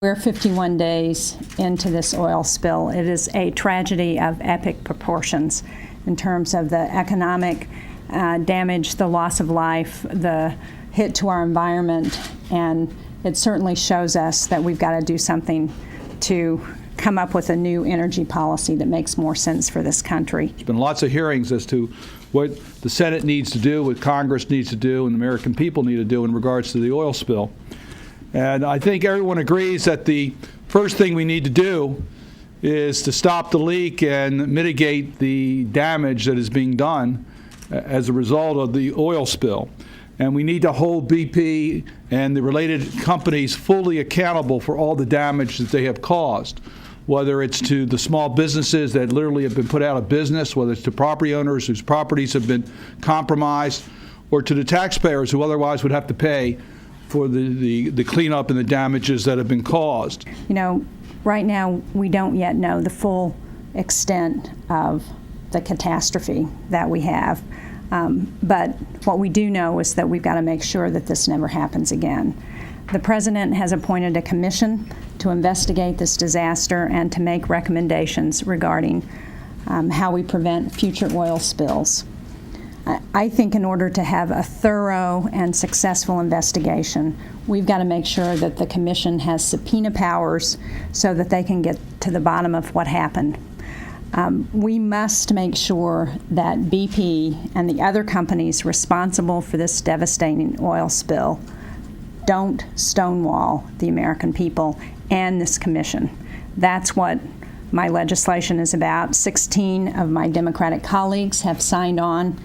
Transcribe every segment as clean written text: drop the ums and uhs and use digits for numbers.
We're 51 days into this oil spill. It is a tragedy of epic proportions in terms of the economic damage, the loss of life, the hit to our environment, and it certainly shows us that we've got to do something to come up with a new energy policy that makes more sense for this country. There's been lots of hearings as to what the Senate needs to do, what Congress needs to do, and the American people need to do in regards to the oil spill. And I think everyone agrees that the first thing we need to do is to stop the leak and mitigate the damage that is being done as a result of the oil spill. And we need to hold BP and the related companies fully accountable for all the damage that they have caused, whether it's to the small businesses that literally have been put out of business, whether it's to property owners whose properties have been compromised, or to the taxpayers who otherwise would have to pay for the cleanup and the damages that have been caused. You know, right now we don't yet know the full extent of the catastrophe that we have. But what we do know is that we've got to make sure that this never happens again. The President has appointed a commission to investigate this disaster and to make recommendations regarding how we prevent future oil spills. I think in order to have a thorough and successful investigation, we've got to make sure that the commission has subpoena powers so that they can get to the bottom of what happened. We must make sure that BP and the other companies responsible for this devastating oil spill don't stonewall the American people and this commission. That's what my legislation is about. 16 of my Democratic colleagues have signed on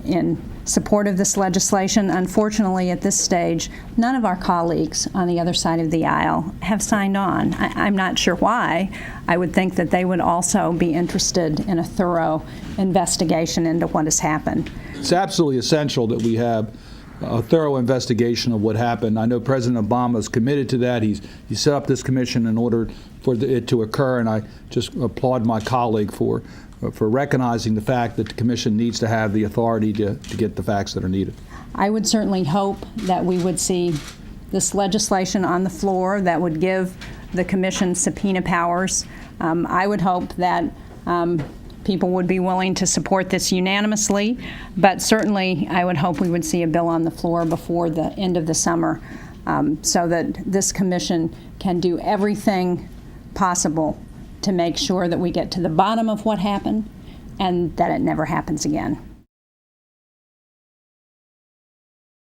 in support of this legislation. Unfortunately, at this stage, none of our colleagues on the other side of the aisle have signed on. I'm not sure why. I would think that they would also be interested in a thorough investigation into what has happened. It's absolutely essential that we have a thorough investigation of what happened. I know President Obama is committed to that. He set up this commission in order for it to occur, and I just applaud my colleague for recognizing the fact that the commission needs to have the authority to get the facts that are needed. I would certainly hope that we would see this legislation on the floor that would give the commission subpoena powers. I would hope that people would be willing to support this unanimously, but certainly I would hope we would see a bill on the floor before the end of the summer so that this commission can do everything possible to make sure that we get to the bottom of what happened and that it never happens again.